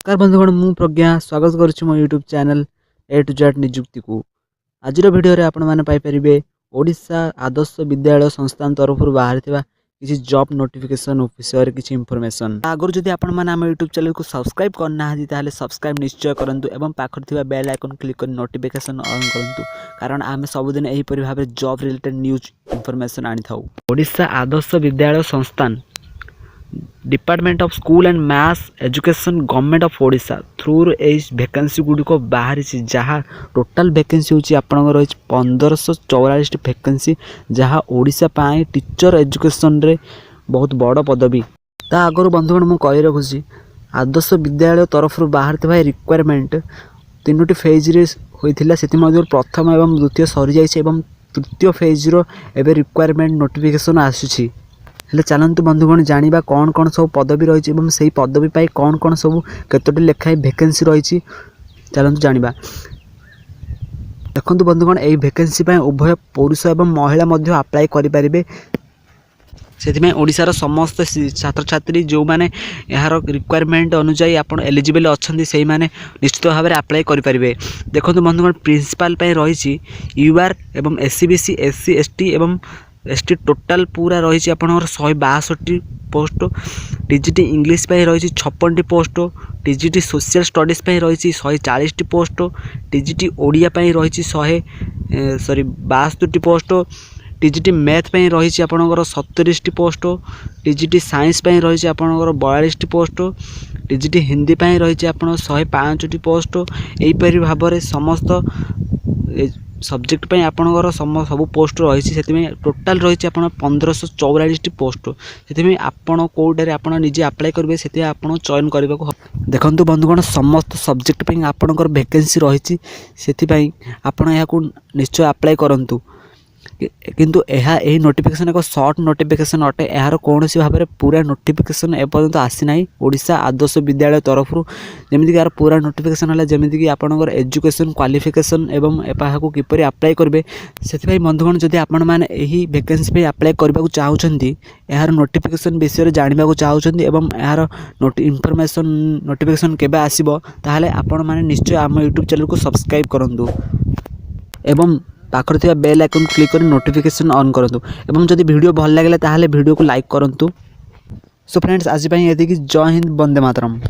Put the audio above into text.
नमस्कार बंधुगण मु प्रज्ञा स्वागत करुच्ची मो YouTube channel A to Z निजुक्ति को। आज भिडियो रे आपण माने पाई परिबे ओडिशा आदर्श विद्यालय संस्थान तरफ बाहर किसी जॉब नोटिफिकेशन ऑफिसर किसी इनफॉरमेशन आगर जदि आपण माने हम यूट्यूब चैनल को सब्सक्राइब करना है ताले सब्सक्राइब निश्चय करंतु एवं पाखर थिबा बेल आइकन क्लिक कर नोटिफिकेशन ऑन करंतु कारण आमे सब दिन एही परि भाबे जॉब रिलेटेड न्यूज इनफॉरमेशन आनी थाउ। Odisha Adarsha Vidyalaya Sansthan department of school and maths education government of Odisha through vacancy गुड़िक बाहरी जहाँ टोटाल वैकेंसी होची आपनकर रही 1544 वैकेंसी जहाँ ओडिशा पाए टीचर एजुकेशन रे बहुत बड़ पदवी। ता आगर बंधुगण मु कहि रखुची आदर्श विद्यालय तरफ बाहर थे रिक्वायरमेंट 3टी फेज रे होइथिला सेति मध्ये प्रथम एवं द्वितीय सरी जाइछे एवं तृतीय फेज रो एबे रिक्वायरमेंट नोटिफिकेशन आसुची। हेले चलतु बंधुगण जानिबा कौन कौन सब पदवी रही है से पदवी पाई कौन कौन सब केतोटी लेखाएं वैकेंसी रही चलतु जानिबा। देखंतु बंधुगण एई वैकेंसी पाई उभय पुरुष एवं महिला मध्य अप्लाई करि परिबे। सेथिमे ओडिसा रो समस्त छात्र छात्री जो माने यार रिक्वायरमेंट अनुसार आपण एलिजिबल अछंती सेही माने निश्चित भाव में अप्लाई करि परिबे। देखंतु बंधुगण प्रिंसिपल पाई रही यूआर एवं एससीबीसी एससी एसटी एवं एसटी टोटाल पूरा रही आपंकर 162 पोस्ट। टीजीटी इंग्लिश रही 56 पोस्ट। टीजीटी सोशल स्टडीज रही 140 पोस्ट। टीजीटी ओडिया रही 62 पोस्ट। टीजीटी मैथ रही आपंकर 37 पोस्ट। टीजीटी साइंस रही आपंकर 42 पोस्ट। टीजीटी हिंदी रही आप 165 पोस्ट। यहीपरि भाव में समस्त सब्जेक्ट पे आपणकर सब पोस्ट रही टोटाल रही आप 1544 पोस्ट। से आपण कौटे आप निजे अप्लाई करेंगे से आप चयन करने को। देखो बंधुगण समस्त सब्जेक्ट पे आपणकर वैकेंसी रही से आपण निश्चय अप्लाई करूँ किंतु यही नोटिफिकेशन एक सर्ट नोटिफिकेशन अटे। यार कौन सी भाव में पूरा नोटिफिकेशन एपर्यंत आसीना ओडिशा आदर्श विद्यालय तरफ जमीक यार पूरा नोटिफिकेशन है जमीक आपंकर एजुकेशन क्वालिफिकेशन एवं एपाक किपर अप्लाई करेंगे से बंधुगण जदि आपण मैंने यही वैकेंसी पे अप्लाई करने को चाहते यार नोटिफिकेशन विषय जानवा चाहते एवं यार इनफॉरमेशन नोटिफिकेशन केबे आसीबो ताहले आपण मैंने निश्चय आम यूट्यूब चैनल को सब्सक्राइब करूँ एवं पाखर थिबा बेल आइकन क्लिक कर नोटिफिकेशन ऑन करंतु एवं जदि वीडियो भल लागले ताहले वीडियो को लाइक करंतु। सो फ्रेंड्स आज पई एति कि जय हिंद वंदे मातरम।